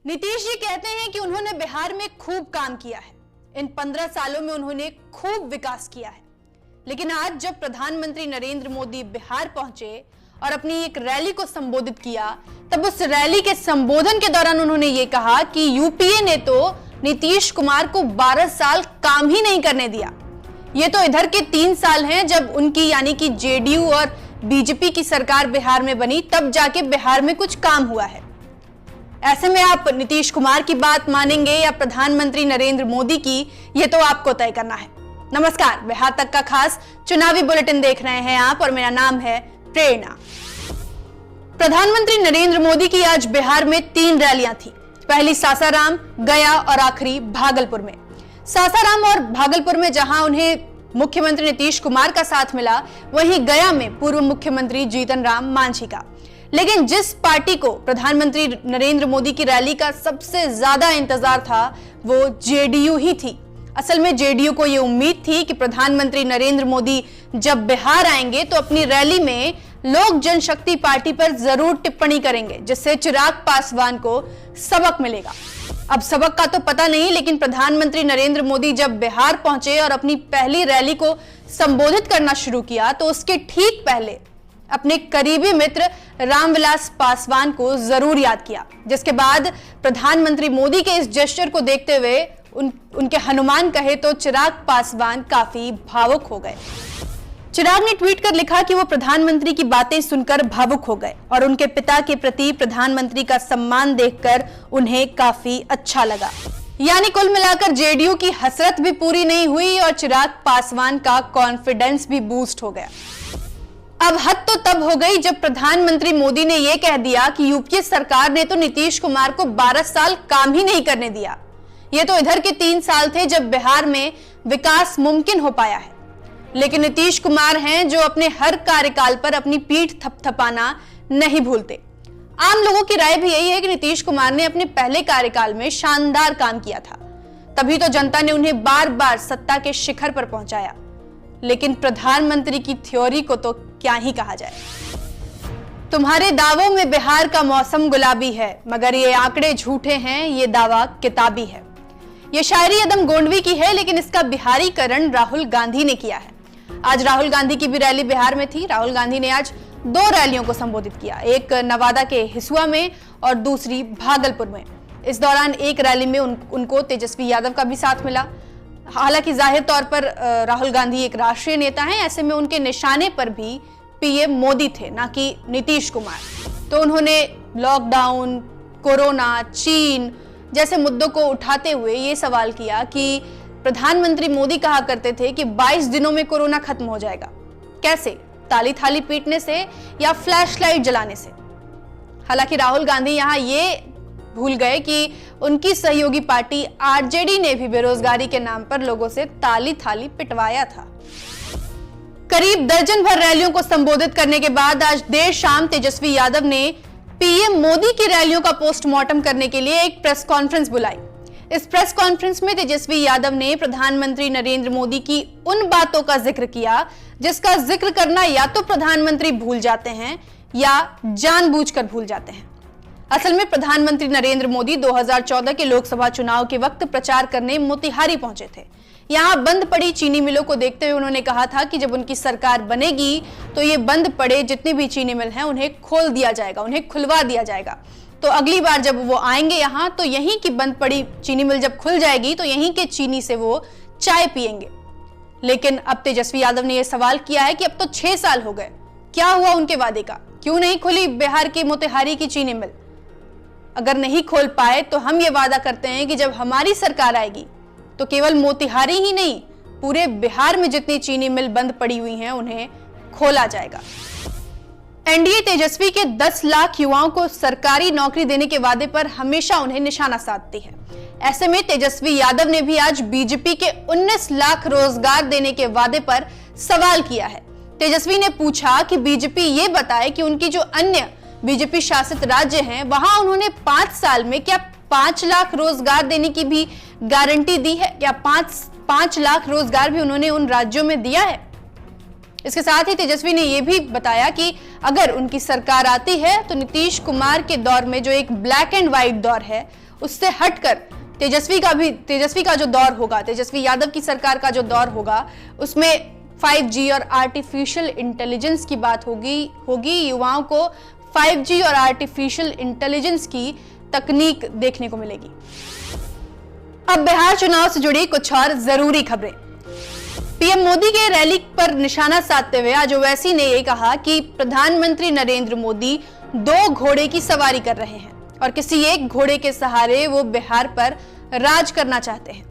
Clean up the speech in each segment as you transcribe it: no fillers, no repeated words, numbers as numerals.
नीतीश जी कहते हैं कि उन्होंने बिहार में खूब काम किया है। इन 15 सालों में उन्होंने खूब विकास किया है। लेकिन आज जब प्रधानमंत्री नरेंद्र मोदी बिहार पहुंचे और अपनी एक रैली को संबोधित किया, तब उस रैली के संबोधन के दौरान उन्होंने ये कहा कि यूपीए ने तो नीतीश कुमार को 12 साल काम ही नहीं करने दिया। ये तो इधर के 3 साल हैं जब उनकी यानी कि जेडीयू और बीजेपी की सरकार बिहार में बनी, तब जाके बिहार में कुछ काम हुआ है। ऐसे में आप नीतीश कुमार की बात मानेंगे या प्रधानमंत्री नरेंद्र मोदी की, ये तो आपको तय करना है। नमस्कार, बिहार तक का खास चुनावी बुलेटिन देख रहे हैं आप और मेरा नाम है प्रेरणा। प्रधानमंत्री नरेंद्र मोदी की आज बिहार में 3 रैलियां थी। पहली सासाराम, गया और आखिरी भागलपुर में। सासाराम और भागलपुर में जहां उन्हें मुख्यमंत्री नीतीश कुमार का साथ मिला, वहीं गया में पूर्व मुख्यमंत्री जीतन राम मांझी का। लेकिन जिस पार्टी को प्रधानमंत्री नरेंद्र मोदी की रैली का सबसे ज्यादा इंतजार था, वो जेडीयू ही थी। असल में जेडीयू को यह उम्मीद थी कि प्रधानमंत्री नरेंद्र मोदी जब बिहार आएंगे तो अपनी रैली में लोक जनशक्ति पार्टी पर जरूर टिप्पणी करेंगे, जिससे चिराग पासवान को सबक मिलेगा। अब सबक का तो पता नहीं, लेकिन प्रधानमंत्री नरेंद्र मोदी जब बिहार पहुंचे और अपनी पहली रैली को संबोधित करना शुरू किया, तो उसके ठीक पहले अपने करीबी मित्र रामविलास पासवान को जरूर याद किया, जिसके बाद प्रधानमंत्री मोदी के इस जेस्चर को देखते हुए उनके हनुमान कहे तो चिराग पासवान काफी भावुक हो गए। चिराग ने ट्वीट कर लिखा कि वो प्रधानमंत्री की बातें सुनकर भावुक हो गए और उनके पिता के प्रति प्रधानमंत्री का सम्मान देखकर उन्हें काफी अच्छा लगा। यानी कुल मिलाकर जेडीयू की हसरत भी पूरी नहीं हुई और चिराग पासवान का कॉन्फिडेंस भी बूस्ट हो गया। अब हद तो तब हो गई जब प्रधानमंत्री मोदी ने यह कह दिया कि यूपीए सरकार ने तो नीतीश कुमार को 12 साल काम ही नहीं करने दिया। ये तो इधर के 3 साल थे जब बिहार में विकास मुमकिन हो पाया है। लेकिन नीतीश कुमार हैं जो अपने हर कार्यकाल पर अपनी पीठ थपथपाना नहीं भूलते। आम लोगों की राय भी यही है कि नीतीश कुमार ने अपने पहले कार्यकाल में शानदार काम किया था, तभी तो जनता ने उन्हें बार बार सत्ता के शिखर पर पहुंचाया। लेकिन प्रधानमंत्री की थ्योरी को तो क्या ही कहा जाए। तुम्हारे दावों में बिहार का मौसम गुलाबी है, मगर ये आंकड़े झूठे हैं, ये दावा किताबी है। ये शायरी अदम गोंडवी की है, लेकिन इसका बिहारीकरण राहुल गांधी ने किया है। आज राहुल गांधी की भी रैली बिहार में थी। राहुल गांधी ने आज 2 रैलियों को संबोधित किया, एक नवादा के हिसुआ में और दूसरी भागलपुर में। इस दौरान एक रैली में उनको तेजस्वी यादव का भी साथ मिला। हालांकि जाहिर तौर पर राहुल गांधी एक राष्ट्रीय नेता हैं, ऐसे में उनके निशाने पर भी पीएम मोदी थे, ना कि नीतीश कुमार। तो उन्होंने लॉकडाउन, कोरोना, चीन जैसे मुद्दों को उठाते हुए ये सवाल किया कि प्रधानमंत्री मोदी कहा करते थे कि 22 दिनों में कोरोना खत्म हो जाएगा। कैसे? ताली थाली पीटने से या फ्लैश लाइट जलाने से? हालांकि राहुल गांधी यहाँ ये भूल गए कि उनकी सहयोगी पार्टी आरजेडी ने भी बेरोजगारी के नाम पर लोगों से ताली थाली पिटवाया था। करीब दर्जन भर रैलियों को संबोधित करने के बाद आज देर शाम तेजस्वी यादव ने पीएम मोदी की रैलियों का पोस्टमार्टम करने के लिए एक प्रेस कॉन्फ्रेंस बुलाई। इस प्रेस कॉन्फ्रेंस में तेजस्वी यादव ने प्रधानमंत्री नरेंद्र मोदी की उन बातों का जिक्र किया जिसका जिक्र करना या तो प्रधानमंत्री भूल जाते हैं या जानबूझकर भूल जाते हैं। असल में प्रधानमंत्री नरेंद्र मोदी 2014 के लोकसभा चुनाव के वक्त प्रचार करने मोतिहारी पहुंचे थे। यहां बंद पड़ी चीनी मिलों को देखते हुए उन्होंने कहा था कि जब उनकी सरकार बनेगी तो ये बंद पड़े जितनी भी चीनी मिल हैं उन्हें खोल दिया जाएगा, उन्हें खुलवा दिया जाएगा। तो अगली बार जब वो आएंगे यहाँ तो यहीं की बंद पड़ी चीनी मिल जब खुल जाएगी तो यहीं के चीनी से वो चाय पिएंगे। लेकिन अब तेजस्वी यादव ने यह सवाल किया है कि अब तो 6 साल हो गए, क्या हुआ उनके वादे का? क्यों नहीं खुली बिहार की मोतिहारी की चीनी मिल? अगर नहीं खोल पाए तो हम ये वादा करते हैं कि जब हमारी सरकार आएगी तो केवल मोतिहारी ही नहीं, पूरे बिहार में जितनी चीनी मिल बंद पड़ी हुई हैं उन्हें खोला जाएगा। एनडीए तेजस्वी के 10 लाख युवाओं को सरकारी नौकरी देने के वादे पर हमेशा उन्हें निशाना साधती है। ऐसे में तेजस्वी यादव ने भी आज बीजेपी के 19 लाख रोजगार देने के वादे पर सवाल किया है। तेजस्वी ने पूछा कि बीजेपी ये बताए कि उनकी जो अन्य बीजेपी शासित राज्य हैं वहां उन्होंने 5 साल में क्या 5 लाख रोजगार देने की भी गारंटी दी है? क्या 5 लाख रोजगार भी उन्होंने उन राज्यों में दिया है? इसके साथ ही तेजस्वी ने यह भी बताया कि अगर उनकी सरकार आती है तो नीतीश कुमार के दौर में जो एक ब्लैक एंड व्हाइट दौर है उससे हटकर तेजस्वी का जो दौर होगा, तेजस्वी यादव की सरकार का जो दौर होगा, उसमें 5G और आर्टिफिशियल इंटेलिजेंस की बात होगी। युवाओं को 5G और आर्टिफिशियल इंटेलिजेंस की तकनीक देखने को मिलेगी। अब बिहार चुनाव से जुड़ी कुछ और जरूरी खबरें। पीएम मोदी के रैली पर निशाना साधते हुए आज ओवैसी ने यह कहा कि प्रधानमंत्री नरेंद्र मोदी 2 घोड़े की सवारी कर रहे हैं और किसी एक घोड़े के सहारे वो बिहार पर राज करना चाहते हैं।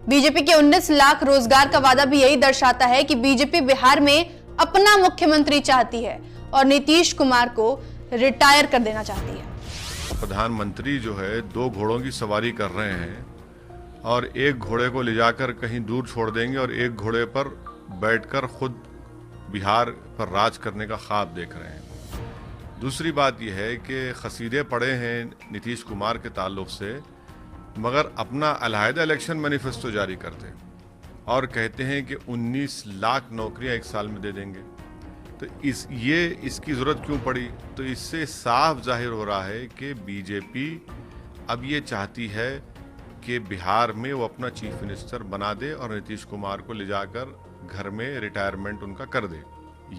बीजेपी के 19 लाख रोजगार का वादा भी यही दर्शाता है कि बीजेपी बिहार में अपना मुख्यमंत्री चाहती है और नीतीश कुमार को रिटायर कर देना चाहती है। प्रधानमंत्री जो है 2 घोड़ों की सवारी कर रहे हैं और एक घोड़े को ले जाकर कहीं दूर छोड़ देंगे और एक घोड़े पर बैठकर खुद बिहार पर राज करने का ख्वाब देख रहे हैं। दूसरी बात यह है कि खसीदे पड़े हैं नीतीश कुमार के ताल्लुक से, मगर अपना अलहदा इलेक्शन मैनिफेस्टो जारी करते और कहते हैं कि 19 लाख नौकरियां 1 साल में दे देंगे। तो इसकी ज़रूरत क्यों पड़ी? तो इससे साफ जाहिर हो रहा है कि बीजेपी अब ये चाहती है कि बिहार में वो अपना चीफ मिनिस्टर बना दे और नीतीश कुमार को ले जाकर घर में रिटायरमेंट उनका कर दे।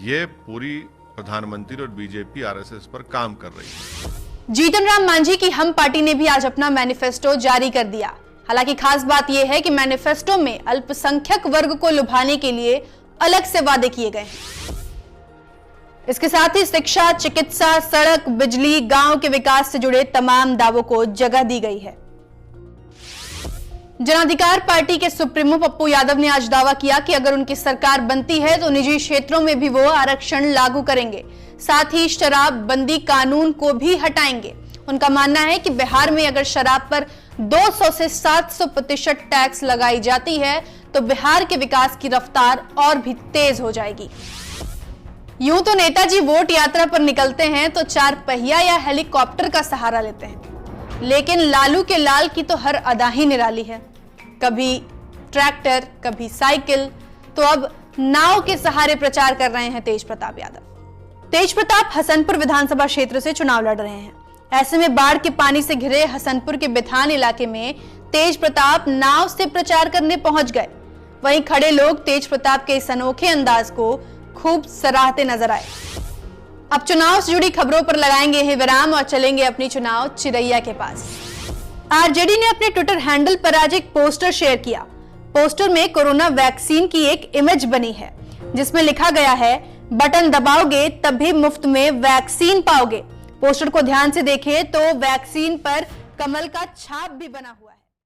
ये पूरी प्रधानमंत्री और बीजेपी आरएसएस पर काम कर रही है। जीतन राम मांझी की हम पार्टी ने भी आज अपना मैनिफेस्टो जारी कर दिया। हालांकि खास बात यह है कि मैनिफेस्टो में अल्पसंख्यक वर्ग को लुभाने के लिए अलग से वादे किए गए हैं। इसके साथ ही शिक्षा, चिकित्सा, सड़क, बिजली, गांव के विकास से जुड़े तमाम दावों को जगह दी गई है। जन अधिकार पार्टी के सुप्रीमो पप्पू यादव ने आज दावा किया कि अगर उनकी सरकार बनती है तो निजी क्षेत्रों में भी वो आरक्षण लागू करेंगे, साथ ही शराब बंदी कानून को भी हटाएंगे। उनका मानना है कि बिहार में अगर शराब पर 200 से 700% टैक्स लगाई जाती है तो बिहार के विकास की रफ्तार और भी तेज हो जाएगी। यूं तो नेताजी वोट यात्रा पर निकलते हैं तो 4 पहिया या हेलीकॉप्टर का सहारा लेते हैं, लेकिन लालू के लाल की तो हर अदा ही निराली है। कभी ट्रैक्टर, कभी साइकिल, तो अब नाव के सहारे प्रचार कर रहे हैं तेज प्रताप यादव। तेज प्रताप हसनपुर विधानसभा क्षेत्र से चुनाव लड़ रहे हैं। ऐसे में बाढ़ के पानी से घिरे हसनपुर के बिथान इलाके में तेज प्रताप नाव से प्रचार करने पहुंच गए। वहीं खड़े लोग तेज प्रताप के इस अनोखे अंदाज को खूब सराहते नजर आए। अब चुनाव से जुड़ी खबरों पर लगाएंगे हैं विराम और चलेंगे अपनी चुनाव चिरैया के पास। आरजेडी ने अपने ट्विटर हैंडल पर आज एक पोस्टर शेयर किया। पोस्टर में कोरोना वैक्सीन की एक इमेज बनी है जिसमें लिखा गया है, बटन दबाओगे तभी मुफ्त में वैक्सीन पाओगे। पोस्टर को ध्यान से देखें तो वैक्सीन पर कमल का छाप भी बना हुआ